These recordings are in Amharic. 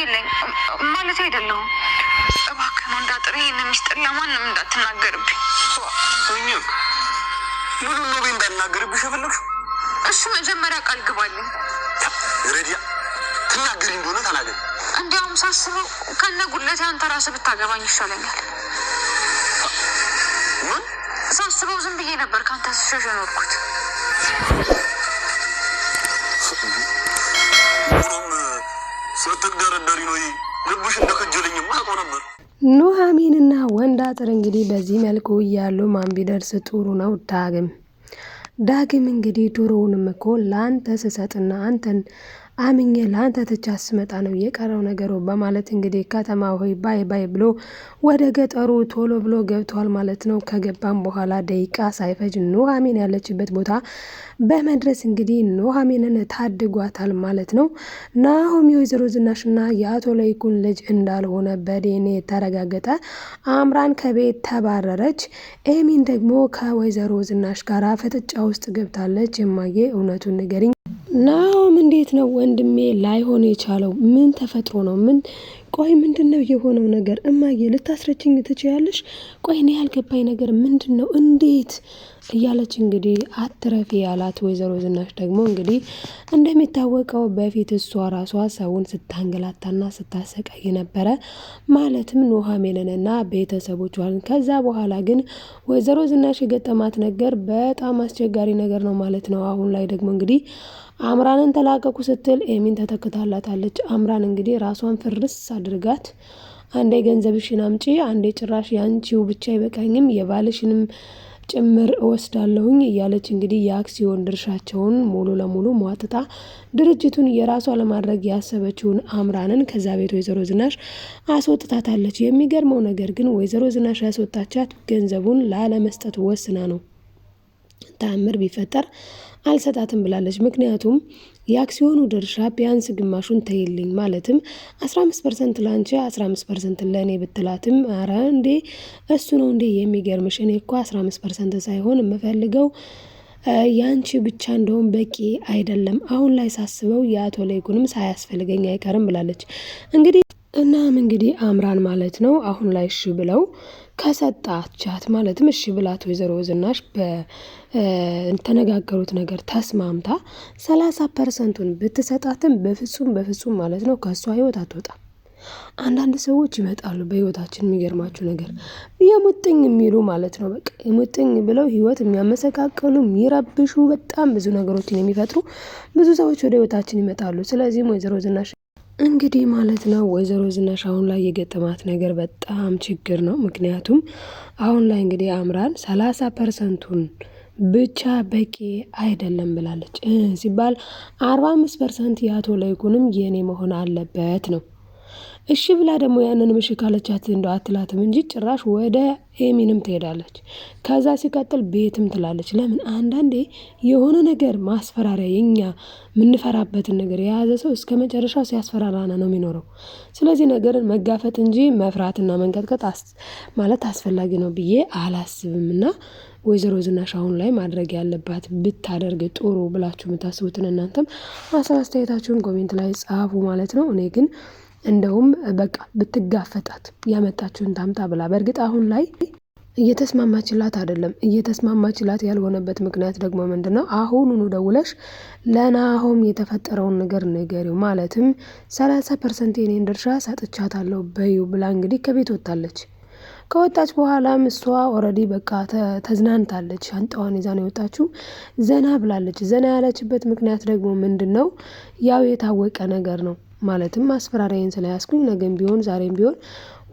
አድርግልኝ ማለት አይደለም። እባክህ እንዳጥር ይሄን ሚስጥር ለማንም እንዳትናገርብኝ። እኛም ምን ነው እንዳትናገርብሽ የፈለግሽው? እሱ መጀመሪያ ቃል ግባልኝ። ረዲያ ትናገሪ እንደሆነ ተናገሪ። እንዲያውም ሳስበው ከነ ጉልለቴ አንተ ራስህ ብታገባኝ ይሻለኛል። ምን ሳስበው ዝም ብዬ ነበር ካንተ ስሸሽ ኖርኩት። ስትደረደሪ ነው ልብሽ እንደከጀለኝማ አውቀው ነበር። ኑሐሚንና ወንዳጥር እንግዲህ በዚህ መልኩ እያሉ ማን ቢደርስ ጥሩ ነው? ዳግም እንግዲህ ዶሮውንም እኮ ለአንተ ስሰጥና አንተን አምኜ ለአንተ ትቻ ስመጣ ነው የቀረው ነገሩ በማለት እንግዲህ ከተማ ሆይ ባይ ባይ ብሎ ወደ ገጠሩ ቶሎ ብሎ ገብቷል ማለት ነው። ከገባም በኋላ ደቂቃ ሳይፈጅ ኑሐሚን ያለችበት ቦታ በመድረስ እንግዲህ ኑሐሚንን ታድጓታል ማለት ነው። ናሆም የወይዘሮ ዝናሽና የአቶ ለይኩን ልጅ እንዳልሆነ በዲኤንኤ ተረጋገጠ። አምራን ከቤት ተባረረች። ኤሚን ደግሞ ከወይዘሮ ዝናሽ ጋር ፍጥጫ ውስጥ ገብታለች። የማዬ እውነቱን ንገሪኝ ናሆም፣ እንዴት ነው ወንድሜ ላይሆን የቻለው? ምን ተፈጥሮ ነው? ቆይ ምንድነው የሆነው ነገር? እማዬ ልታስረችኝ ትችያለሽ? ቆይ እኔ ያልገባኝ ነገር ምንድነው? እንዴት እያለች እንግዲህ አትረፊ ያላት ወይዘሮ ዝናሽ ደግሞ እንግዲህ እንደሚታወቀው በፊት እሷ ራሷ ሰውን ስታንገላታና ስታሰቃይ ነበረ፣ ማለትም ኑሐሚንንና ቤተሰቦቿን። ከዛ በኋላ ግን ወይዘሮ ዝናሽ የገጠማት ነገር በጣም አስቸጋሪ ነገር ነው ማለት ነው። አሁን ላይ ደግሞ እንግዲህ አምራንን ተላቀቁ ስትል ኤሚን ተተክታላታለች። አምራን እንግዲህ ራሷን ፍርስ አድርጋት አንዴ ገንዘብሽን አምጪ፣ አንዴ ጭራሽ ያንቺው ብቻ አይበቃኝም የባልሽንም ጭምር እወስዳለሁኝ እያለች እንግዲህ የአክሲዮን ድርሻቸውን ሙሉ ለሙሉ ሟጥታ ድርጅቱን የራሷ ለማድረግ ያሰበችውን አምራንን ከዛ ቤት ወይዘሮ ዝናሽ አስወጥታታለች። የሚገርመው ነገር ግን ወይዘሮ ዝናሽ ያስወጣቻት ገንዘቡን ላለመስጠት ወስና ነው። ተአምር ቢፈጠር አልሰጣትም ብላለች። ምክንያቱም የአክሲዮኑ ድርሻ ቢያንስ ግማሹን ተይልኝ፣ ማለትም 15% ላንቺ 15% ለእኔ ብትላትም አረ እንዴ እሱ ነው እንዴ የሚገርምሽ? እኔ እኮ 15% ሳይሆን የምፈልገው ያንቺ ብቻ እንደውም በቂ አይደለም። አሁን ላይ ሳስበው የአቶ ለይኩንም ሳያስፈልገኝ አይቀርም ብላለች። እንግዲህ አምራን ማለት ነው አሁን ላይ እሺ ብለው ከሰጣቻት ማለትም እሺ ብላት ወይዘሮ ዝናሽ በተነጋገሩት ነገር ተስማምታ 30%ን ብትሰጣትም በፍጹም ማለት ነው ከሷ ህይወት አትወጣም። አንዳንድ ሰዎች ይመጣሉ በህይወታችን የሚገርማችሁ ነገር የሙጥኝ የሚሉ ማለት ነው። በቃ የሙጥኝ ብለው ህይወት የሚያመሰቃቅሉ የሚረብሹ በጣም ብዙ ነገሮችን የሚፈጥሩ ብዙ ሰዎች ወደ ህይወታችን ይመጣሉ። ስለዚህም ወይዘሮ ዝናሽ እንግዲህ ማለት ነው ወይዘሮ ዝናሽ አሁን ላይ የገጠማት ነገር በጣም ችግር ነው። ምክንያቱም አሁን ላይ እንግዲህ አምራን 30%ን ብቻ በቂ አይደለም ብላለች ሲባል 45% የአቶ ለይኩንም የኔ መሆን አለበት ነው። እሺ ብላ ደግሞ ያንን ምሽ ካለቻት እንደው አትላትም እንጂ ጭራሽ ወደ ኤሚንም ትሄዳለች። ከዛ ሲቀጥል ቤትም ትላለች። ለምን አንዳንዴ የሆነ ነገር ማስፈራሪያ የኛ የምንፈራበትን ነገር የያዘ ሰው እስከ መጨረሻው ሲያስፈራራና ነው የሚኖረው። ስለዚህ ነገርን መጋፈጥ እንጂ መፍራትና መንቀጥቀጥ ማለት አስፈላጊ ነው ብዬ አላስብምና ወይዘሮ ዝናሽ አሁን ላይ ማድረግ ያለባት ብታደርግ ጥሩ ብላችሁ የምታስቡትን እናንተም አስተያየታችሁን ኮሜንት ላይ ጻፉ ማለት ነው። እኔ ግን እንደውም በቃ ብትጋፈጣት ያመጣችውን ታምጣ ብላ። በእርግጥ አሁን ላይ እየተስማማችላት አይደለም። እየተስማማችላት ያልሆነበት ምክንያት ደግሞ ምንድነው? አሁኑኑ ደውለሽ ለናሆም የተፈጠረውን ነገር ንገሪው፣ ማለትም 30% የኔን ድርሻ ሰጥቻታለሁ በይው ብላ እንግዲህ ከቤት ወጣለች። ከወጣች በኋላም እሷ ኦልሬዲ በቃ ተዝናንታለች። ሻንጣዋን ይዛ ነው የወጣችው። ዘና ብላለች። ዘና ያለችበት ምክንያት ደግሞ ምንድነው? ያው የታወቀ ነገር ነው። ማለትም ማስፈራሪያን ስለያዝኩኝ ነገም ቢሆን ዛሬም ቢሆን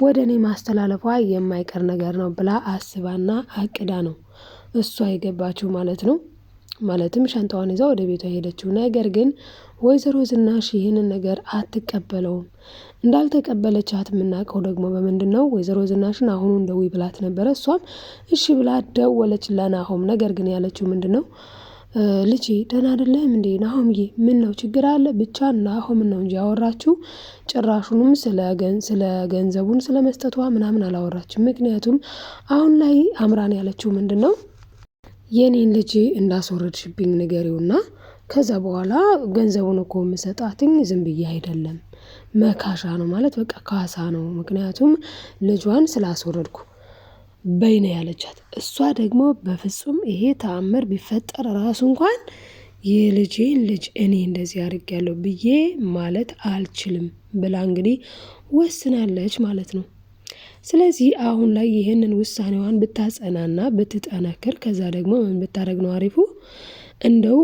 ወደ እኔ ማስተላለፏ የማይቀር ነገር ነው ብላ አስባና አቅዳ ነው እሷ የገባችው ማለት ነው። ማለትም ሻንጣዋን ይዛ ወደ ቤቷ ሄደችው። ነገር ግን ወይዘሮ ዝናሽ ይህንን ነገር አትቀበለውም። እንዳልተቀበለቻት የምናውቀው ደግሞ በምንድነው? ወይዘሮ ዝናሽን አሁኑን ደውይ ብላት ነበረ። እሷም እሺ ብላ ደወለች ለናሆም። ነገር ግን ያለችው ምንድነው? ልጄ ደህና አይደለም እንዴ ናሆምዬ? ምን ነው ችግር አለ? ብቻ ናሆም ነው እንጂ ያወራችሁ ጭራሹንም ስለ ገንዘቡን ስለ መስጠቷ ምናምን አላወራችም። ምክንያቱም አሁን ላይ አምራን ያለችው ምንድነው? የኔን ልጅ እንዳስወረድሽብኝ ንገሪውና ከዛ በኋላ ገንዘቡን እኮ የምሰጣትኝ ዝም ብዬ አይደለም፣ መካሻ ነው ማለት በቃ ካሳ ነው። ምክንያቱም ልጇን ስላስወረድኩ በይነ ያለቻት። እሷ ደግሞ በፍጹም ይሄ ተአምር ቢፈጠር ራሱ እንኳን የልጄን ልጅ እኔ እንደዚህ አድርጌያለሁ ብዬ ማለት አልችልም ብላ እንግዲህ ወስናለች ማለት ነው። ስለዚህ አሁን ላይ ይህንን ውሳኔዋን ብታጸናና ብትጠነክር ከዛ ደግሞ ምን ብታደርግ ነው አሪፉ? እንደው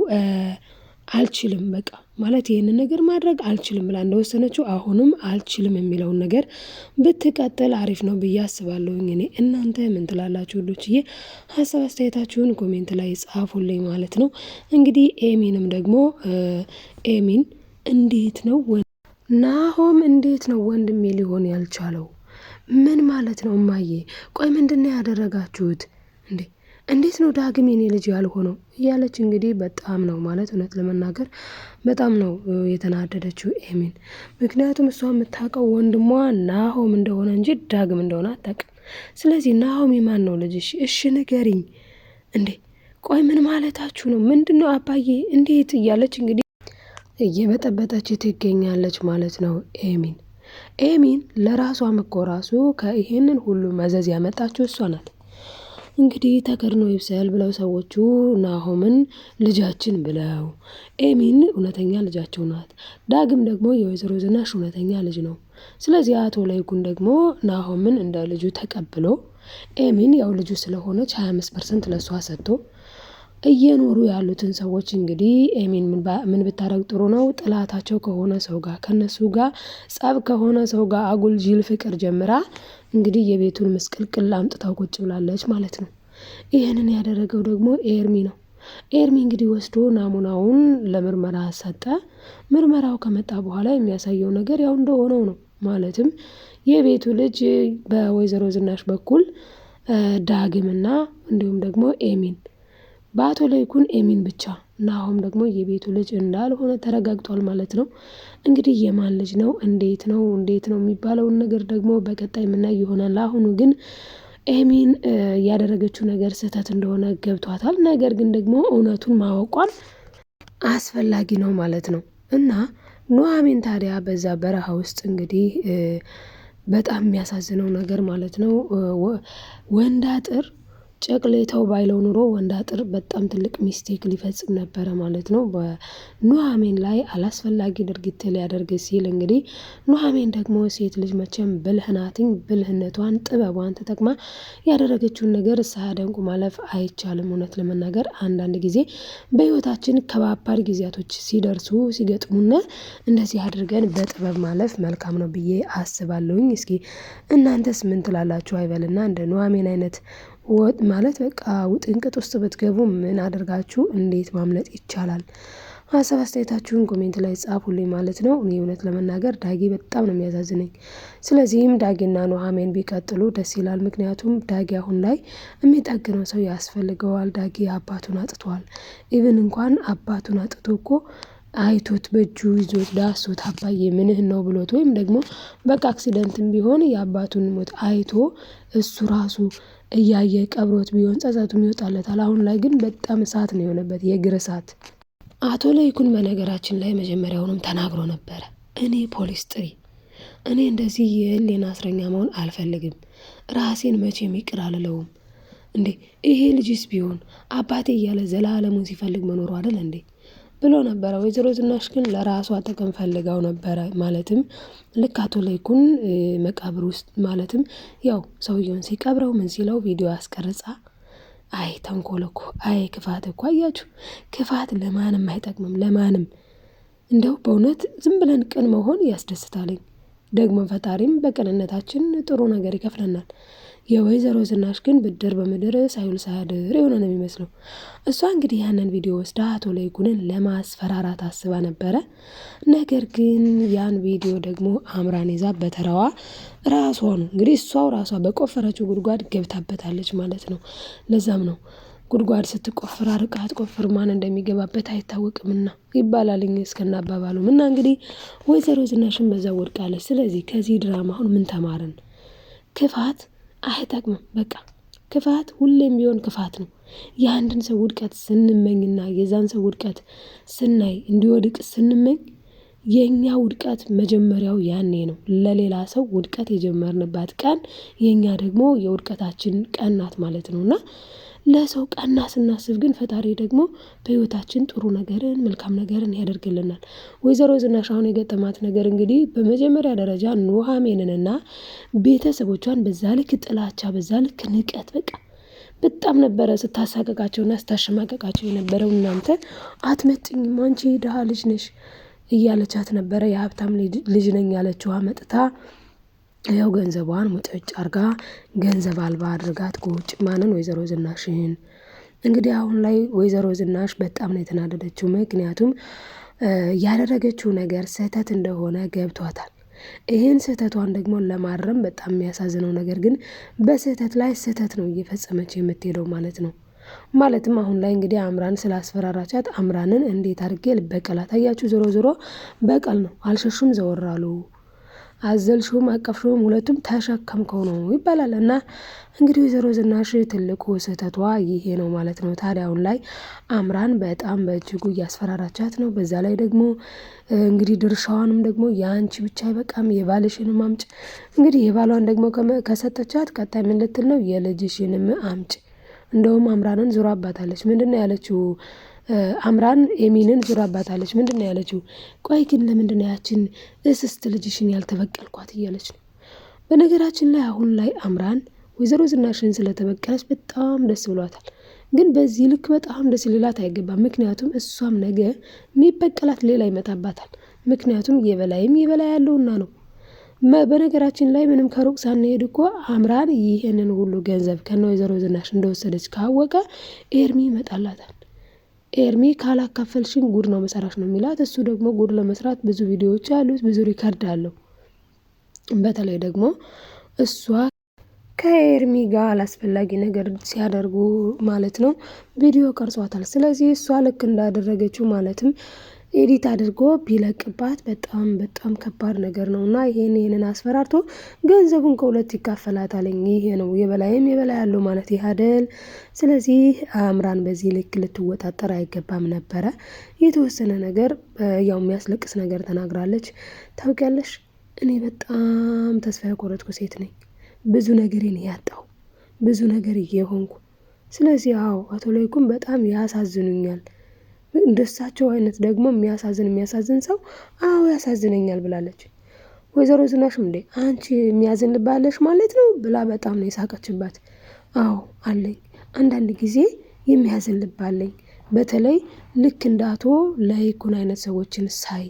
አልችልም በቃ ማለት ይህንን ነገር ማድረግ አልችልም ብላ እንደወሰነችው አሁንም አልችልም የሚለውን ነገር ብትቀጥል አሪፍ ነው ብዬ አስባለሁኝ። እኔ እናንተ ምን ትላላችሁ ውዶችዬ? ሀሳብ አስተያየታችሁን ኮሜንት ላይ ጻፉልኝ ማለት ነው። እንግዲህ ኤሚንም ደግሞ ኤሚን እንዴት ነው ናሆም እንዴት ነው ወንድሜ ሊሆን ያልቻለው? ምን ማለት ነው እማዬ? ቆይ ምንድነው ያደረጋችሁት እንዴ? እንዴት ነው ዳግም የኔ ልጅ ያልሆነው? እያለች እንግዲህ በጣም ነው ማለት እውነት ለመናገር በጣም ነው የተናደደችው ኤሚን። ምክንያቱም እሷ የምታውቀው ወንድሟ ናሆም እንደሆነ እንጂ ዳግም እንደሆነ አታውቅም። ስለዚህ ናሆም የማን ነው ልጅሽ? እሺ ንገሪኝ እንዴ! ቆይ ምን ማለታችሁ ነው? ምንድን ነው አባዬ እንዴት? እያለች እንግዲህ እየበጠበጠች ትገኛለች ማለት ነው ኤሚን ለራሷም እኮ ራሱ ከይሄንን ሁሉ መዘዝ ያመጣችው እሷ ናት። እንግዲህ ተከድኖ ይብሰል ብለው ሰዎቹ ናሆምን ልጃችን ብለው፣ ኤሚን እውነተኛ ልጃቸው ናት። ዳግም ደግሞ የወይዘሮ ዝናሽ እውነተኛ ልጅ ነው። ስለዚህ አቶ ለይኩን ደግሞ ናሆምን እንደ ልጁ ተቀብሎ ኤሚን ያው ልጁ ስለሆነች 25% ለሷ ሰጥቶ እየኖሩ ያሉትን ሰዎች እንግዲህ ኤሚን ምን ብታረግ ጥሩ ነው? ጥላታቸው ከሆነ ሰው ጋር ከነሱ ጋር ጸብ ከሆነ ሰው ጋር አጉል ጅል ፍቅር ጀምራ እንግዲህ የቤቱን ምስቅልቅል አምጥታው ቁጭ ብላለች ማለት ነው። ይህንን ያደረገው ደግሞ ኤርሚ ነው። ኤርሚ እንግዲህ ወስዶ ናሙናውን ለምርመራ ሰጠ። ምርመራው ከመጣ በኋላ የሚያሳየው ነገር ያው እንደሆነው ነው። ማለትም የቤቱ ልጅ በወይዘሮ ዝናሽ በኩል ዳግምና እንዲሁም ደግሞ ኤሚን፣ በአቶ ለይኩን ኤሚን ብቻ፣ ናሆም ደግሞ የቤቱ ልጅ እንዳልሆነ ተረጋግጧል ማለት ነው። እንግዲህ የማን ልጅ ነው እንዴት ነው የሚባለውን ነገር ደግሞ በቀጣይ የምናይ ይሆናል። አሁኑ ግን ኤሚን ያደረገችው ነገር ስህተት እንደሆነ ገብቷታል። ነገር ግን ደግሞ እውነቱን ማወቋን አስፈላጊ ነው ማለት ነው። እና ኑሐሚን ታዲያ በዛ በረሃ ውስጥ እንግዲህ በጣም የሚያሳዝነው ነገር ማለት ነው ወንድ አጥር ጨቅሌታው ባይለው ኑሮ ወንድ አጥር በጣም ትልቅ ሚስቴክ ሊፈጽም ነበረ ማለት ነው። በኑሐሚን ላይ አላስፈላጊ ድርጊት ሊያደርግ ሲል እንግዲህ ኑሐሚን ደግሞ ሴት ልጅ መቼም ብልህ ናትኝ። ብልህነቷን ጥበቧን ተጠቅማ ያደረገችውን ነገር ሳያደንቁ ማለፍ አይቻልም። እውነት ለመናገር አንዳንድ ጊዜ በህይወታችን ከባባድ ጊዜያቶች ሲደርሱ ሲገጥሙና እንደዚህ አድርገን በጥበብ ማለፍ መልካም ነው ብዬ አስባለሁኝ። እስኪ እናንተስ ምን ትላላችሁ? አይበልና እንደ ኑሐሚን አይነት ወጥ ማለት በቃ ውጥንቅጥ ውስጥ ብትገቡ ምን አድርጋችሁ እንዴት ማምለጥ ይቻላል? ሀሳብ አስተያየታችሁን ኮሜንት ላይ ጻፉልኝ ማለት ነው። እኔ እውነት ለመናገር ዳጊ በጣም ነው የሚያሳዝነኝ። ስለዚህም ዳጊና ኑሐሚን ቢቀጥሉ ደስ ይላል። ምክንያቱም ዳጊ አሁን ላይ የሚጠግነው ሰው ያስፈልገዋል። ዳጊ አባቱን አጥቷል። ኢቭን እንኳን አባቱን አጥቶ እኮ አይቶት በእጁ ይዞት ዳሶት አባዬ ምንህን ነው ብሎት ወይም ደግሞ በቃ አክሲደንትም ቢሆን የአባቱን ሞት አይቶ እሱ ራሱ እያየ ቀብሮት ቢሆን ጸጸቱም ይወጣለታል። አሁን ላይ ግን በጣም እሳት ነው የሆነበት፣ የእግር እሳት። አቶ ለይኩን በነገራችን ላይ መጀመሪያውንም ተናግሮ ነበረ። እኔ ፖሊስ ጥሪ፣ እኔ እንደዚህ የህሊና እስረኛ መሆን አልፈልግም፣ ራሴን መቼም ይቅር አልለውም። እንዴ ይሄ ልጅስ ቢሆን አባቴ እያለ ዘላለሙን ሲፈልግ መኖሩ አይደል እንዴ ብሎ ነበረ። ወይዘሮ ዝናሽ ግን ለራሷ ጥቅም ፈልጋው ነበረ። ማለትም ልክ አቶ ለይኩን መቃብር ውስጥ ማለትም ያው ሰውየውን ሲቀብረው ምን ሲለው ቪዲዮ አስቀርጻ፣ አይ ተንኮል እኮ፣ አይ ክፋት እኮ። አያችሁ ክፋት ለማንም አይጠቅምም፣ ለማንም። እንደው በእውነት ዝም ብለን ቅን መሆን ያስደስታለኝ። ደግሞ ፈጣሪም በቅንነታችን ጥሩ ነገር ይከፍለናል። የወይዘሮ ዝናሽ ግን ብድር በምድር ሳይውል ሳያድር የሆነ ነው የሚመስለው። እሷ እንግዲህ ያንን ቪዲዮ ወስዳ አቶ ለይኩንን ለማስፈራራት አስባ ነበረ። ነገር ግን ያን ቪዲዮ ደግሞ አምራን ይዛ በተራዋ ራሷ ነው እንግዲህ እሷው ራሷ በቆፈረችው ጉድጓድ ገብታበታለች ማለት ነው። ለዛም ነው ጉድጓድ ስትቆፍር አርቃ አትቆፍር፣ ማን እንደሚገባበት አይታወቅምና ይባላልኝ እስከና አባባሉም። እና እንግዲህ ወይዘሮ ዝናሽን በዛ ወድቃለች። ስለዚህ ከዚህ ድራማ አሁን ምን ተማርን? ክፋት አይጠቅምም። በቃ ክፋት ሁሌም ቢሆን ክፋት ነው። የአንድን ሰው ውድቀት ስንመኝና የዛን ሰው ውድቀት ስናይ እንዲወድቅ ስንመኝ የኛ ውድቀት መጀመሪያው ያኔ ነው። ለሌላ ሰው ውድቀት የጀመርንባት ቀን የኛ ደግሞ የውድቀታችን ቀን ናት ማለት ነው። እና ለሰው ቀና ስናስብ ግን ፈጣሪ ደግሞ በህይወታችን ጥሩ ነገርን መልካም ነገርን ያደርግልናል። ወይዘሮ ዝናሽ አሁን የገጠማት ነገር እንግዲህ በመጀመሪያ ደረጃ ኑሃሚንንና ቤተሰቦቿን በዛ ልክ ጥላቻ፣ በዛ ልክ ንቀት፣ በቃ በጣም ነበረ ስታሳቀቃቸውና ስታሸማቀቃቸው የነበረው። እናንተ አትመጥኝም፣ አንቺ ድሃ ልጅ ነሽ እያለቻት ነበረ። የሀብታም ልጅ ነኝ ያለችዋ መጥታ ያው ገንዘቧን ሙጥጭ አርጋ ገንዘብ አልባ አድርጋት ቁጭ ማንን ወይዘሮ ዝናሽን። እንግዲህ አሁን ላይ ወይዘሮ ዝናሽ በጣም ነው የተናደደችው። ምክንያቱም ያደረገችው ነገር ስህተት እንደሆነ ገብቷታል። ይህን ስህተቷን ደግሞ ለማረም በጣም የሚያሳዝነው ነገር ግን በስህተት ላይ ስህተት ነው እየፈጸመች የምትሄደው ማለት ነው። ማለትም አሁን ላይ እንግዲህ አምራን ስላስፈራራቻት አምራንን እንዴት አድርጌ ልበቀላት? አያችሁ፣ ዞሮ ዞሮ በቀል ነው። አልሸሹም ዘወር አሉ። አዘልሽውም አቀፍሽውም ሁለቱም ተሸከምከው ነው ይባላል። እና እንግዲህ ወይዘሮ ዝናሽ ትልቁ ስህተቷ ይሄ ነው ማለት ነው። ታዲያ አሁን ላይ አምራን በጣም በእጅጉ እያስፈራራቻት ነው። በዛ ላይ ደግሞ እንግዲህ ድርሻዋንም ደግሞ የአንቺ ብቻ አይበቃም የባልሽንም አምጭ። እንግዲህ የባሏን ደግሞ ከሰጠቻት ቀጣይ ምን ልትል ነው? የልጅሽንም አምጭ። እንደውም አምራንን ዙራ አባታለች። ምንድን ነው ያለችው? አምራን ኤሚንን ዙራባታለች። ምንድን ነው ያለችው? ቆይ ግን ለምንድን ነው ያችን እስስት ልጅሽን ያልተበቀልኳት እያለች ነው። በነገራችን ላይ አሁን ላይ አምራን ወይዘሮ ዝናሽን ስለተበቀለች በጣም ደስ ብሏታል። ግን በዚህ ልክ በጣም ደስ ሊላት አይገባም። ምክንያቱም እሷም ነገ የሚበቀላት ሌላ ይመጣባታል። ምክንያቱም የበላይም የበላይ ያለውና ነው። በነገራችን ላይ ምንም ከሩቅ ሳንሄድ እኮ አምራን ይህንን ሁሉ ገንዘብ ከነ ወይዘሮ ዝናሽ እንደወሰደች ካወቀ ኤርሚ ይመጣላታል። ኤርሚ ካላካፈልሽን ጉድ ነው መሰራሽ ነው የሚላት። እሱ ደግሞ ጉድ ለመስራት ብዙ ቪዲዮዎች አሉት፣ ብዙ ሪከርድ አለው። በተለይ ደግሞ እሷ ከኤርሚ ጋር አላስፈላጊ ነገር ሲያደርጉ ማለት ነው ቪዲዮ ቀርጿታል። ስለዚህ እሷ ልክ እንዳደረገችው ማለትም ኤዲት አድርጎ ቢለቅባት በጣም በጣም ከባድ ነገር ነው እና ይሄንን አስፈራርቶ ገንዘቡን ከሁለት ይካፈላታለኝ። ይሄ ነው የበላይም የበላይ ያለው ማለት ይሃደል። ስለዚህ አምራን በዚህ ልክ ልትወጣጠር አይገባም ነበረ። የተወሰነ ነገር ያው የሚያስለቅስ ነገር ተናግራለች። ታውቂያለሽ፣ እኔ በጣም ተስፋ የቆረጥኩ ሴት ነኝ። ብዙ ነገሬን ያጣው ብዙ ነገር እየሆንኩ። ስለዚህ አቶ ላይኩም በጣም ያሳዝኑኛል። እንደሳቸው አይነት ደግሞ የሚያሳዝን ሰው ያሳዝነኛል ብላለች። ወይዘሮ ዝናሽም እንዴ አንቺ የሚያዝን ልብ አለሽ ማለት ነው ብላ በጣም ነው የሳቀችባት። አለኝ፣ አንዳንድ ጊዜ የሚያዝን ልብ አለኝ፣ በተለይ ልክ እንደ አቶ ላይኩን አይነት ሰዎችን ሳይ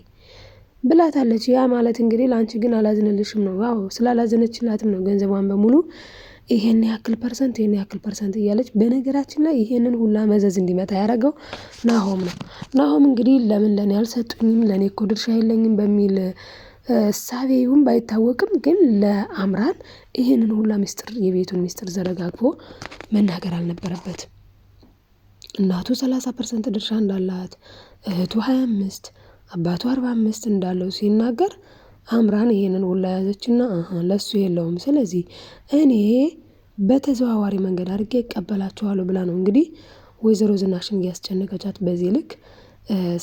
ብላታለች። ያ ማለት እንግዲህ ለአንቺ ግን አላዝንልሽም ነው። ስላላዘነችላትም ነው ገንዘቧን በሙሉ ይሄን ያክል ፐርሰንት እያለች። በነገራችን ላይ ይሄንን ሁላ መዘዝ እንዲመጣ ያደረገው ናሆም ነው። ናሆም እንግዲህ ለምን ለኔ አልሰጡኝም፣ ለኔ እኮ ድርሻ የለኝም በሚል እሳቤውም ባይታወቅም ግን ለአምራን ይሄንን ሁላ ሚስጥር የቤቱን ሚስጥር ዘረጋግፎ መናገር አልነበረበትም። እናቱ 30% ድርሻ እንዳላት፣ እህቱ 25፣ አባቱ 45 እንዳለው ሲናገር አምራን ይሄንን ሁላ ያዘችና ለሱ የለውም፣ ስለዚህ እኔ በተዘዋዋሪ መንገድ አድርጌ እቀበላቸዋለሁ ብላ ነው እንግዲህ ወይዘሮ ዝናሽን እያስጨነቀቻት በዚህ ልክ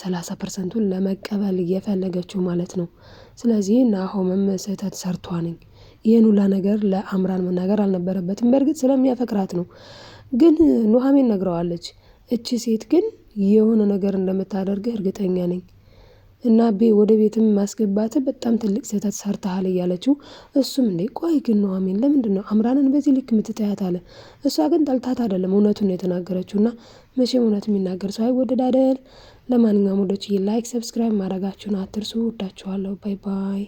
30%ን ለመቀበል እየፈለገችው ማለት ነው። ስለዚህ ናሆምም ስህተት ሰርቷነኝ ይህን ሁላ ነገር ለአምራን መናገር አልነበረበትም። በእርግጥ ስለሚያፈቅራት ነው። ግን ኑሃሚን ነግረዋለች። እቺ ሴት ግን የሆነ ነገር እንደምታደርግህ እርግጠኛ ነኝ እና ወደ ቤትም ማስገባት በጣም ትልቅ ስህተት ሰርተሃል እያለችው፣ እሱም እንዴ ቆይ ግን ኑሃሚን ለምንድን ነው አምራንን በዚህ ልክ የምትጠያት አለ። እሷ ግን ጠልታት አይደለም እውነቱን ነው የተናገረችው። እና መቼም እውነት የሚናገር ሰው አይወደድ አይደል? ለማንኛውም ወዶች ላይክ፣ ሰብስክራይብ ማድረጋችሁን አትርሱ። ወዳችኋለሁ። ባይ ባይ።